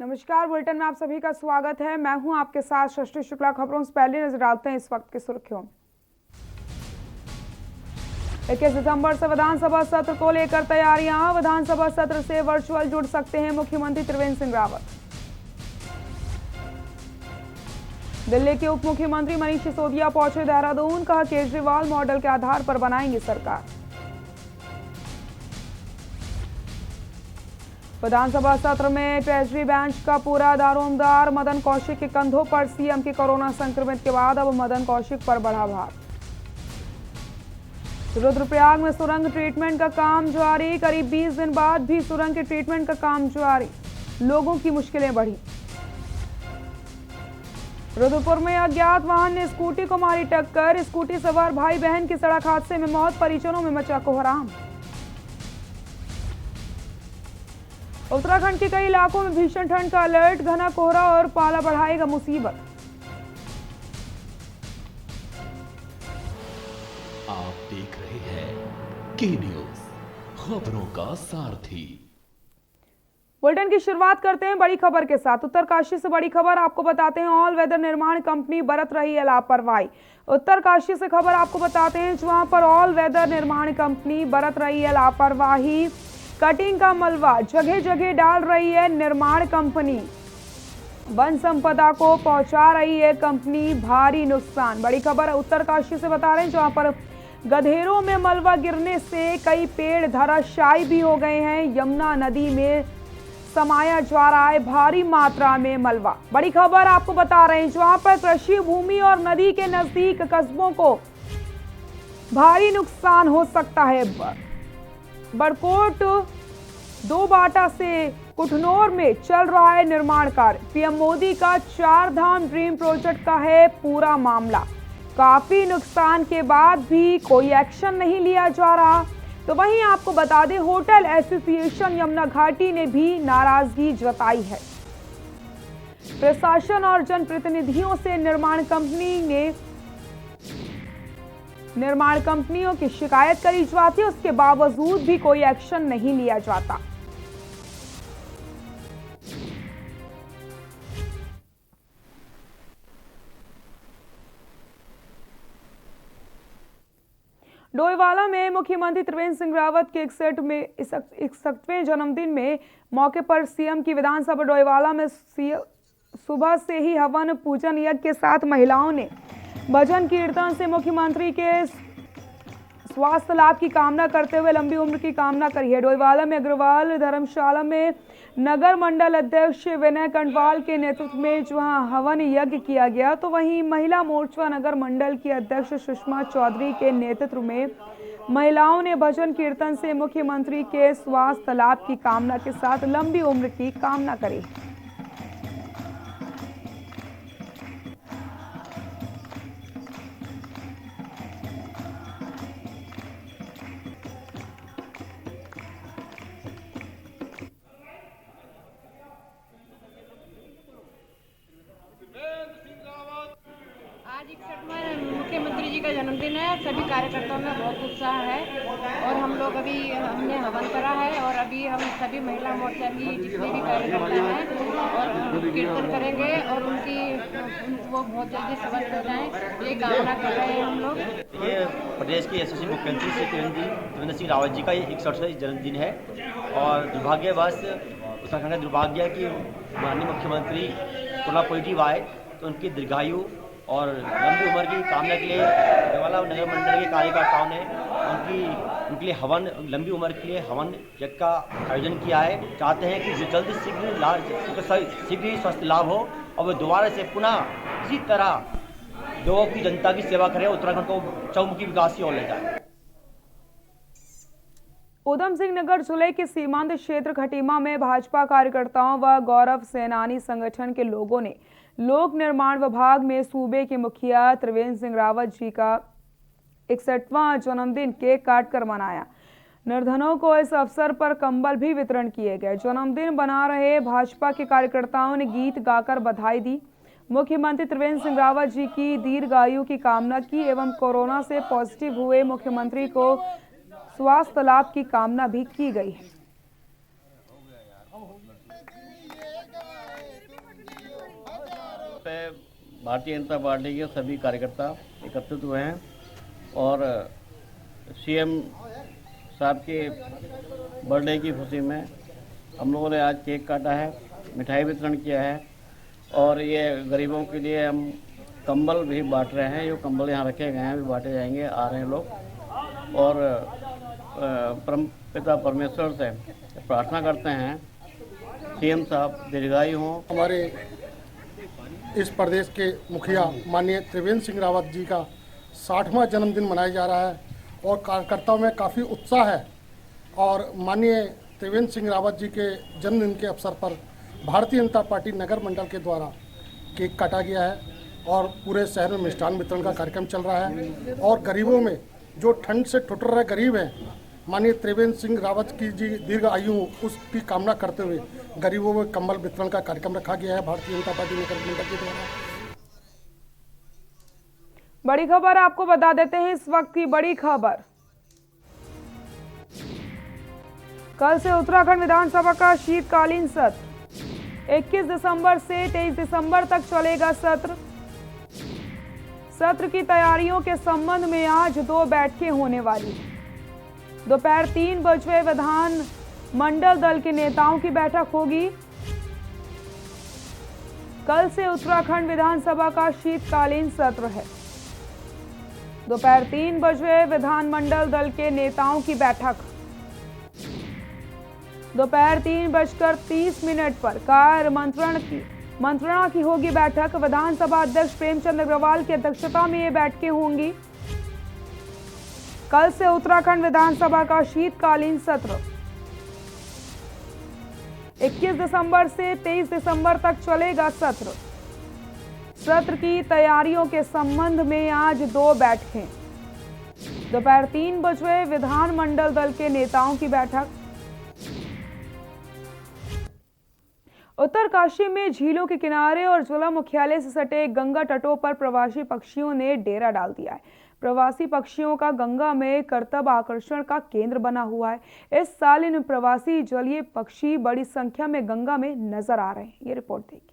नमस्कार, बुलेटिन में आप सभी का स्वागत है। मैं हूं आपके साथ सृष्टि शुक्ला। खबरों से पहले नजर डालते हैं इस वक्त की सुर्खियों। 21 दिसंबर से विधानसभा सत्र को लेकर तैयारियां। विधानसभा सत्र से वर्चुअल जुड़ सकते हैं मुख्यमंत्री त्रिवेंद्र सिंह रावत। दिल्ली के उप मुख्यमंत्री मनीष सिसोदिया पहुंचे देहरादून। कहा, केजरीवाल मॉडल के आधार पर बनाएंगे सरकार। विधानसभा सत्र में ट्रेजरी बेंच का पूरा दारोमदार। मदन कौशिक के कंधों पर सीएम के कोरोना संक्रमित के बाद अब मदन कौशिक पर बढ़ा भार। रुद्रप्रयाग में सुरंग ट्रीटमेंट का काम जारी। करीब 20 दिन बाद भी सुरंग के ट्रीटमेंट का काम जारी। लोगों की मुश्किलें बढ़ी। रुद्रपुर में अज्ञात वाहन ने स्कूटी को मारी टक्कर। स्कूटी सवार भाई बहन की सड़क हादसे में मौत। परिजनों में मचा कोहराम। उत्तराखंड के कई इलाकों में भीषण ठंड का अलर्ट। घना कोहरा और पाला बढ़ाएगा मुसीबत। आप देख रहे हैं के न्यूज, खबरों का सारथी। बुलेटिन की शुरुआत करते हैं बड़ी खबर के साथ। उत्तरकाशी से बड़ी खबर आपको बताते हैं। ऑल वेदर निर्माण कंपनी बरत रही है लापरवाही। उत्तरकाशी से खबर आपको बताते हैं जहां पर ऑल वेदर निर्माण कंपनी बरत रही है लापरवाही। कटिंग का मलबा जगह जगह डाल रही है निर्माण कंपनी। वन संपदा को पहुंचा रही है कंपनी भारी नुकसान। बड़ी खबर उत्तरकाशी से बता रहे हैं जहां पर गधेरों में मलबा गिरने से कई पेड़ धराशायी भी हो गए हैं। यमुना नदी में समाया जा रहा है भारी मात्रा में मलबा। बड़ी खबर आपको बता रहे हैं जहां पर कृषि भूमि और नदी के नजदीक कस्बों को भारी नुकसान हो सकता है। बड़कोट दो बाटा से कुठनौर में चल रहा है निर्माण कार्य। पीएम मोदी का 4 धाम ड्रीम प्रोजेक्ट का है पूरा मामला। काफी नुकसान के बाद भी कोई एक्शन नहीं लिया जा रहा। तो वहीं आपको बता दें होटल एसोसिएशन यमुना घाटी ने भी नाराजगी जताई है। प्रशासन और जनप्रतिनिधियों से निर्माण कंपनियों की शिकायत करी जाती है, उसके बावजूद भी कोई एक्शन नहीं लिया जाता। डोईवाला में मुख्यमंत्री त्रिवेंद्र सिंह रावत के 61वें जन्मदिन में मौके पर सीएम की विधानसभा डोईवाला में सुबह से ही हवन पूजन यज्ञ के साथ महिलाओं ने भजन कीर्तन से मुख्यमंत्री के स्वास्थ्य लाभ की कामना करते हुए लंबी उम्र की कामना करी है। डोईवाला में अग्रवाल धर्मशाला में नगर मंडल अध्यक्ष विनय कंडवाल के नेतृत्व में जहां हवन यज्ञ किया गया, तो वहीं महिला मोर्चा नगर मंडल की अध्यक्ष सुषमा चौधरी के नेतृत्व में महिलाओं ने भजन कीर्तन से मुख्यमंत्री के स्वास्थ्य लाभ की कामना के साथ लंबी उम्र की कामना करी। आज 61वां मुख्यमंत्री जी का जन्मदिन है। सभी कार्यकर्ताओं में बहुत उत्साह है और हम लोग हमने हवन करा है और अभी हम सभी महिला मोर्चा की जितने भी कार्यकर्ता हैं और कीर्तन करेंगे और वो बहुत जल्दी स्वस्थ हो जाएं, ये कामना कर रहे हैं हम लोग। ये प्रदेश के यशस्वी मुख्यमंत्री श्री त्रिवेंद्र सिंह रावत जी का ये 61वां जन्मदिन है और दुर्भाग्यवश उत्तराखंड का दुर्भाग्य है कि माननीय मुख्यमंत्री कोरोना पॉजिटिव आए, तो उनकी दीर्घायु और लंबी उम्र की कामना के लिए डोईवाला नगर मंडल के कार्यकर्ताओं ने उनके लिए हवन, लंबी उम्र के लिए हवन यज्ञ का आयोजन किया है। चाहते हैं कि जो जल्द शीघ्र ही स्वस्थ लाभ हो और वो दोबारा से पुनः इसी तरह लोगों की जनता की सेवा करें, उत्तराखंड को चहुमुखी विकास की ओर ले जाए। उधम सिंह नगर जिले के सीमांत क्षेत्र खटीमा में भाजपा कार्यकर्ताओं व गौरव सेनानी संगठन के लोगों ने लोक निर्माण विभाग में सूबे के मुखिया त्रिवेंद्र सिंह रावत जी का 61वां जन्मदिन केक काटकर मनाया। निर्धनों को इस अवसर पर कंबल भी वितरण किए गए। जन्मदिन बना रहे भाजपा के कार्यकर्ताओं ने गीत गाकर बधाई दी। मुख्यमंत्री त्रिवेंद्र सिंह रावत जी की दीर्घायु की कामना की एवं कोरोना से पॉजिटिव हुए मुख्यमंत्री को स्वास्थ्य लाभ की कामना भी की गई है। भारतीय जनता पार्टी के सभी कार्यकर्ता एकत्रित हुए हैं और सीएम साहब के बर्थडे की खुशी में हम लोगों ने आज केक काटा है, मिठाई वितरण किया है और ये गरीबों के लिए हम कंबल भी बांट रहे हैं। जो कंबल यहाँ रखे गए हैं भी बांटे जाएंगे, आ रहे हैं लोग। और परम पिता परमेश्वर से प्रार्थना करते हैं सीएम साहब दीर्घायु हों। हमारे इस प्रदेश के मुखिया माननीय त्रिवेंद्र सिंह रावत जी का 60वां जन्मदिन मनाया जा रहा है और कार्यकर्ताओं में काफ़ी उत्साह है। और माननीय त्रिवेंद्र सिंह रावत जी के जन्मदिन के अवसर पर भारतीय जनता पार्टी नगर मंडल के द्वारा केक काटा गया है और पूरे शहर में मिष्ठान वितरण का कार्यक्रम चल रहा है। और गरीबों में जो ठंड से ठुठुर रहे गरीब हैं, माननीय त्रिवेंद्र सिंह रावत की जी दीर्घ आयु उसकी कामना करते हुए गरीबों में कंबल वितरण का कार्यक्रम रखा गया है भारतीय जनता पार्टी नगर मंडल के द्वारा। बड़ी खबर आपको बता देते हैं, इस वक्त की बड़ी खबर। कल से उत्तराखंड विधानसभा का शीतकालीन सत्र 21 दिसंबर से 23 दिसंबर तक चलेगा। सत्र की तैयारियों के संबंध में आज 2 बैठकें होने वाली। दोपहर 3 बजे विधान मंडल दल के नेताओं की बैठक होगी। कल से उत्तराखंड विधानसभा का शीतकालीन सत्र है। दोपहर 3 बजे विधानमंडल दल के नेताओं की बैठक। दोपहर 3:30 पर कार्य मंत्रणा की होगी बैठक। विधानसभा अध्यक्ष प्रेमचंद अग्रवाल की अध्यक्षता में ये बैठकें होंगी। कल से उत्तराखंड विधानसभा का शीतकालीन सत्र 21 दिसंबर से 23 दिसंबर तक चलेगा। सत्र की तैयारियों के संबंध में आज 2 बैठकें। दोपहर 3 बजे विधानमंडल दल के नेताओं की बैठक। उत्तरकाशी में झीलों के किनारे और जिला मुख्यालय से सटे गंगा तटों पर प्रवासी पक्षियों ने डेरा डाल दिया है। प्रवासी पक्षियों का गंगा में कर्तव्य आकर्षण का केंद्र बना हुआ है। इस साल इन प्रवासी जलीय पक्षी बड़ी संख्या में गंगा में नजर आ रहे हैं। ये रिपोर्ट देखिए।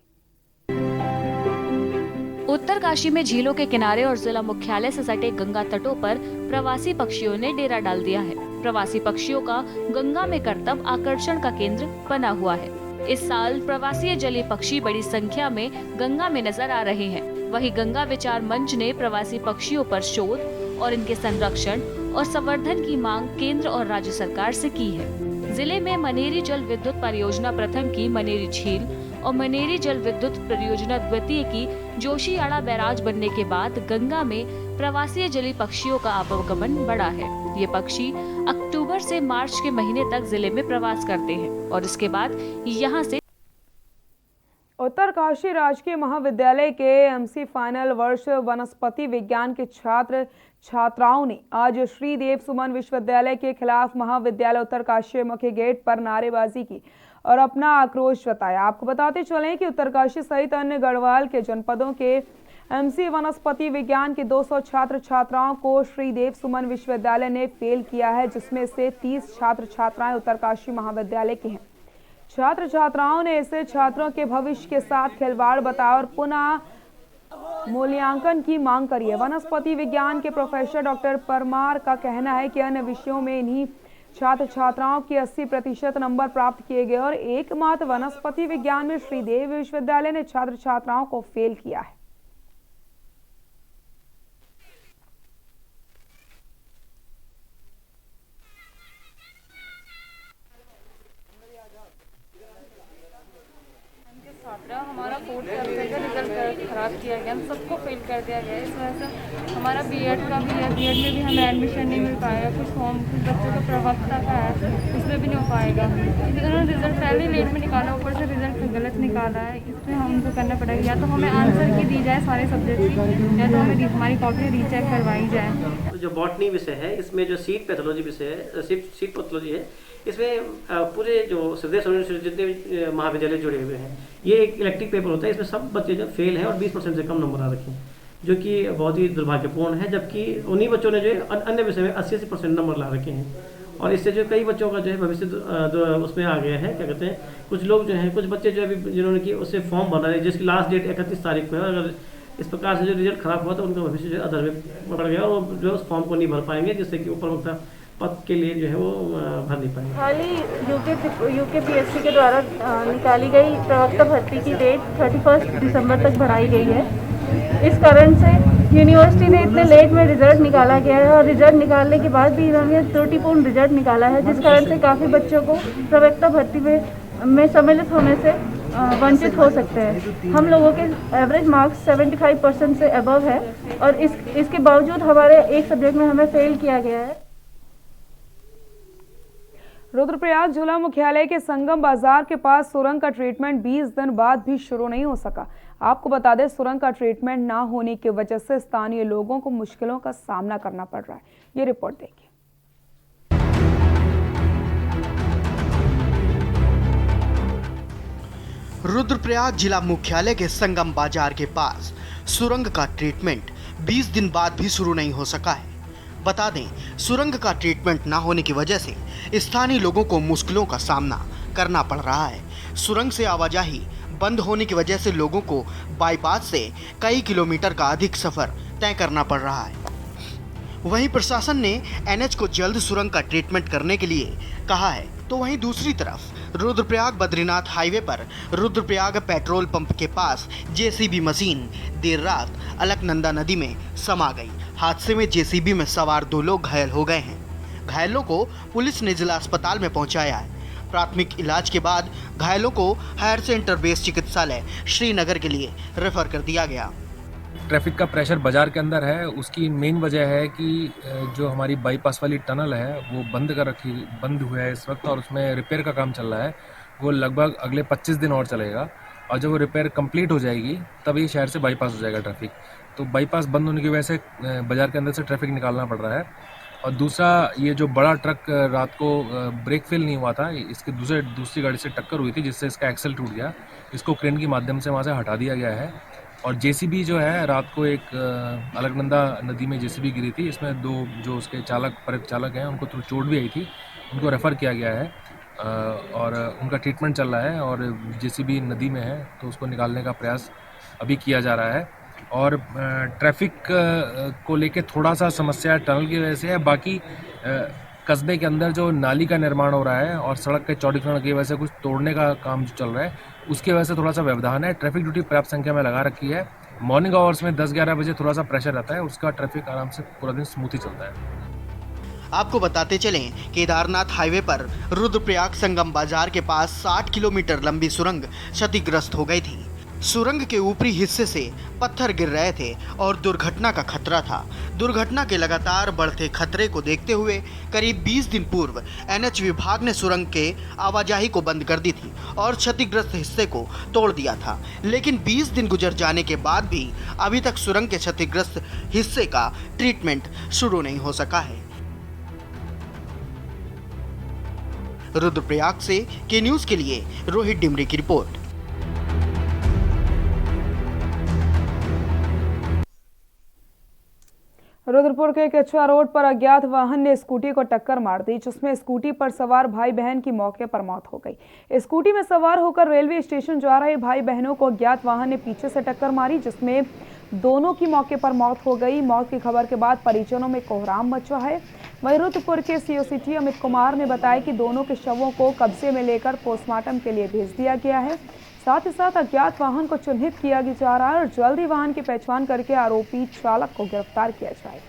उत्तरकाशी में झीलों के किनारे और जिला मुख्यालय से सटे गंगा तटों पर प्रवासी पक्षियों ने डेरा डाल दिया है। प्रवासी पक्षियों का गंगा में कर्तव्य आकर्षण का केंद्र बना हुआ है। इस साल प्रवासी जलीय पक्षी बड़ी संख्या में गंगा में नजर आ रहे हैं। वहीं गंगा विचार मंच ने प्रवासी पक्षियों पर शोध और इनके संरक्षण और संवर्धन की मांग केंद्र और राज्य सरकार से की है। जिले में मनेरी जल विद्युत परियोजना प्रथम की मनेरी झील और मनेरी जल विद्युत परियोजना द्वितीय की जोशीआड़ा बैराज बनने के बाद गंगा में प्रवासी जलीय पक्षियों का आवागमन बढ़ा है। ये पक्षी अक्टूबर से मार्च के महीने तक जिले में प्रवास करते हैं और इसके बाद यहाँ से उत्तरकाशी राजकीय महाविद्यालय के एमसी फाइनल वर्ष वनस्पति विज्ञान के छात्र छात्राओं ने आज श्रीदेव सुमन विश्वविद्यालय के खिलाफ महाविद्यालय उत्तरकाशी मुख्य गेट पर नारेबाजी की और अपना आक्रोश जताया। आपको बताते चलें कि उत्तरकाशी सहित अन्य गढ़वाल के जनपदों के एमसी वनस्पति विज्ञान के 200 छात्र छात्राओं को श्रीदेव सुमन विश्वविद्यालय ने फेल किया है, जिसमें से 30 छात्र छात्राएं उत्तरकाशी महाविद्यालय के हैं। छात्र छात्राओं ने इसे छात्रों के भविष्य के साथ खिलवाड़ बताया और पुनः मूल्यांकन की मांग करी है। वनस्पति विज्ञान के प्रोफेसर डॉक्टर परमार का कहना है कि अन्य विषयों में इन्हीं छात्र छात्राओं के 80% नंबर प्राप्त किए गए और एकमात्र वनस्पति विज्ञान में श्रीदेव विश्वविद्यालय ने छात्र छात्राओं को फेल किया है। हमारा 4th सेमेस्टर का रिजल्ट खराब किया गया, हम सबको फेल कर दिया गया। इस वजह से हमारा बीएड का भी है, बीएड में भी हमें एडमिशन नहीं मिल पाएगा। कुछ फॉर्म कुछ बच्चों का प्रवक्ता का है, उसमें भी नहीं हो पाएगा। इन्होंने रिजल्ट पहले लेट में निकाला, ऊपर से रिजल्ट गलत निकाला है। इसमें हमको करना पड़ेगा, या तो हमें आंसर की दी जाए सारे सब्जेक्ट की, या तो हमें हमारी कॉपी रीचेक करवाई जाए। जो बॉटनी विषय है, इसमें जो सीड पैथोलॉजी विषय है, सीड पैथोलॉजी है, इसमें पूरे जो श्रीदेव जितने महाविद्यालय जुड़े हुए हैं, ये एक इलेक्टिव पेपर होता है। इसमें सब बच्चे जो फेल हैं और 20% से कम नंबर आ रखे हैं, जो कि बहुत ही दुर्भाग्यपूर्ण है। जबकि उन्हीं बच्चों ने जो अन्य विषय में 80% नंबर ला रखे हैं और इससे जो कई बच्चों का जो है भविष्य उसमें आ गया है। क्या कहते हैं, कुछ लोग जो हैं, कुछ बच्चे जो अभी जिन्होंने कि उससे फॉर्म भरा है, जिसकी लास्ट डेट 31 तारीख को है। अगर इस प्रकार से जो रिजल्ट खराब हुआ था उनका भविष्य जो है अदर में बढ़ गया और वो जो है उस फॉर्म को नहीं भर पाएंगे, जिससे कि वो प्रवक्ता पद के लिए जो है वो भर नहीं पाएंगे। हाल ही यूकेपीएससी के द्वारा निकाली गई प्रवक्ता भर्ती की डेट 31 दिसंबर तक बढ़ाई गई है। इस कारण से यूनिवर्सिटी ने इतने लेट में रिजल्ट निकाला गया है और रिजल्ट निकालने के बाद भी इन्होंने त्रुटिपूर्ण रिजल्ट निकाला है, जिस कारण से काफ़ी बच्चों को प्रवक्ता भर्ती में सम्मिलित होने से वंचित हो सकते हैं। हम लोगों के एवरेज मार्क्स 75% से अबव है और इसके बावजूद हमारे एक सब्जेक्ट में हमें फेल किया गया है। रुद्रप्रयाग जिला मुख्यालय के संगम बाजार के पास सुरंग का ट्रीटमेंट 20 दिन बाद भी शुरू नहीं हो सका। आपको बता दें, सुरंग का ट्रीटमेंट ना होने की वजह से स्थानीय लोगों को मुश्किलों का सामना करना पड़ रहा है। ये रिपोर्ट देखिए। रुद्रप्रयाग जिला मुख्यालय के संगम बाजार के पास सुरंग का ट्रीटमेंट 20 दिन बाद भी शुरू नहीं हो सका है। बता दें, सुरंग का ट्रीटमेंट ना होने की वजह से स्थानीय लोगों को मुश्किलों का सामना करना पड़ रहा है। सुरंग से आवाजाही बंद होने की वजह से लोगों को बाईपास से कई किलोमीटर का अधिक सफर तय करना पड़ रहा है। वहीं प्रशासन ने एनएच को जल्द सुरंग का ट्रीटमेंट करने के लिए कहा है, तो वहीं दूसरी तरफ रुद्रप्रयाग बद्रीनाथ हाईवे पर रुद्रप्रयाग पेट्रोल पंप के पास जेसीबी मशीन देर रात अलकनंदा नदी में समा गई। हादसे में जेसीबी में सवार 2 लोग घायल हो गए हैं। घायलों को पुलिस ने जिला अस्पताल में पहुंचाया है। प्राथमिक इलाज के बाद घायलों को हायर सेंटर बेस चिकित्सालय श्रीनगर के लिए रेफर कर दिया गया। ट्रैफिक का प्रेशर बाजार के अंदर है। उसकी मेन वजह है कि जो हमारी बाईपास वाली टनल है वो बंद हुआ है इस वक्त और उसमें रिपेयर का काम चल रहा है। वो लगभग अगले 25 दिन और चलेगा और जब वो रिपेयर कंप्लीट हो जाएगी तब ये शहर से बाईपास हो जाएगा ट्रैफिक। तो बाईपास बंद होने की वजह से बाजार के अंदर से ट्रैफिक निकालना पड़ रहा है। और दूसरा, ये जो बड़ा ट्रक रात को ब्रेक फेल नहीं हुआ था, इसके दूसरी गाड़ी से टक्कर हुई थी जिससे इसका एक्सल टूट गया। इसको क्रेन के माध्यम से वहाँ से हटा दिया गया है। और जेसीबी जो है रात को एक अलकनंदा नदी में जेसीबी गिरी थी। इसमें 2 जो उसके चालक हैं उनको थोड़ी चोट भी आई थी, उनको रेफ़र किया गया है और उनका ट्रीटमेंट चल रहा है। और जेसीबी नदी में है तो उसको निकालने का प्रयास अभी किया जा रहा है। और ट्रैफिक को लेके थोड़ा सा समस्या टनल की वजह से है। बाकी कस्बे के अंदर जो नाली का निर्माण हो रहा है और सड़क के चौड़ीकरण की वजह से कुछ तोड़ने का काम जो चल रहा है उसकी वजह से थोड़ा सा व्यवधान है। ट्रैफिक ड्यूटी पर्याप्त संख्या में लगा रखी है। मॉर्निंग आवर्स में 10-11 बजे थोड़ा सा प्रेशर रहता है, उसका ट्रैफिक आराम से पूरा दिन स्मूथ ही चलता है। आपको बताते चलें, केदारनाथ हाईवे पर रुद्रप्रयाग संगम बाजार के पास 60 किलोमीटर लंबी सुरंग क्षतिग्रस्त हो गई थी। सुरंग के ऊपरी हिस्से से पत्थर गिर रहे थे और दुर्घटना का खतरा था। दुर्घटना के लगातार बढ़ते खतरे को देखते हुए करीब 20 दिन पूर्व एनएच विभाग ने सुरंग के आवाजाही को बंद कर दी थी और क्षतिग्रस्त हिस्से को तोड़ दिया था। लेकिन 20 दिन गुजर जाने के बाद भी अभी तक सुरंग के क्षतिग्रस्त हिस्से का ट्रीटमेंट शुरू नहीं हो सका है। रुद्रप्रयाग से के न्यूज़ के लिए रोहित डिमरी की रिपोर्ट। रुद्रपुर के कछुआ रोड पर अज्ञात वाहन ने स्कूटी को टक्कर मार दी, जिसमें स्कूटी पर सवार भाई बहन की मौके पर मौत हो गई। स्कूटी में सवार होकर रेलवे स्टेशन जा रहे भाई बहनों को अज्ञात वाहन ने पीछे से टक्कर मारी, जिसमें दोनों की मौके पर मौत हो गई। मौत की खबर के बाद परिजनों में कोहराम मचा है। वहीं रुद्रपुर के सीओ सिटी अमित कुमार ने बताया कि दोनों के शवों को कब्जे में लेकर पोस्टमार्टम के लिए भेज दिया गया है। साथ ही साथ अज्ञात वाहन को चिन्हित किया जा रहा है और जल्द ही वाहन की पहचान करके आरोपी चालक को गिरफ्तार किया जाएगा।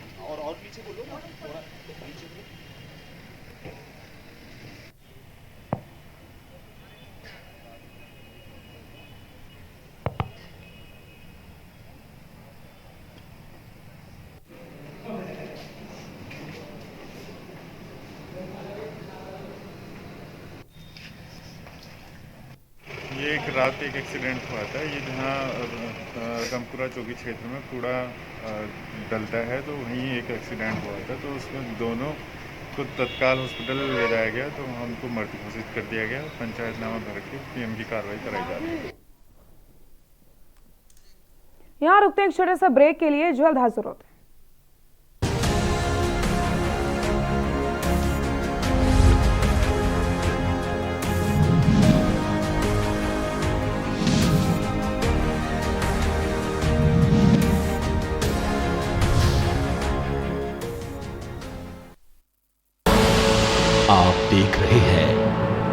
ये एक रात एक एक्सीडेंट हुआ था। ये जहाँ गमपुरा चौकी क्षेत्र में कूड़ा डलता है तो वहीं एक एक्सीडेंट हुआ था। तो उसमें दोनों को तत्काल हॉस्पिटल ले जाया गया तो हमको मृत घोषित कर दिया गया। पंचायतनामा भर के पीएम की कार्रवाई कराई जा रही है। यहाँ रुकते हैं एक छोटे से ब्रेक के लिए, जल्द हाजिर होते हैं।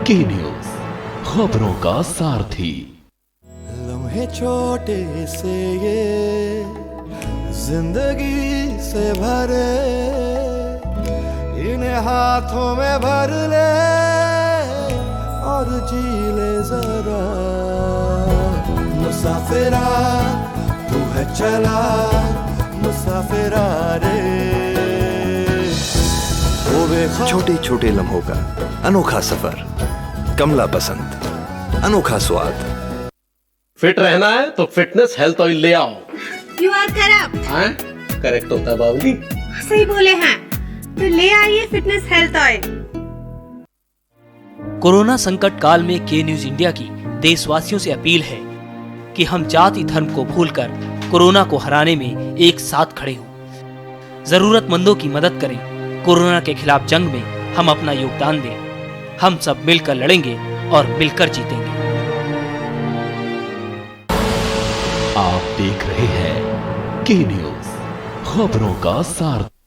के न्यूज, खबरों का सारथी। लम्हे छोटे से ये जिंदगी से भरे, इन्हें हाथों में भर ले और जी ले जरा। मुसाफिरा तू है चला, मुसाफिरा रे। छोटे छोटे लम्हों का अनोखा सफर, कमला पसंद, अनोखा स्वाद। फिट रहना है तो फिटनेस हेल्थ ऑयल ले आओ। You are correct. हाँ, करेक्ट होता है बाबूजी। सही बोले हैं, तो ले आइए फिटनेस हेल्थ ऑयल। कोरोना संकट काल में के न्यूज इंडिया की देशवासियों से अपील है कि हम जाति धर्म को भूलकर कोरोना को हराने में एक साथ खड़े हों। जरूरतमंदों की मदद करें। कोरोना के खिलाफ जंग में हम अपना योगदान दें। हम सब मिलकर लड़ेंगे और मिलकर जीतेंगे। आप देख रहे हैं के न्यूज, खबरों का सारथी।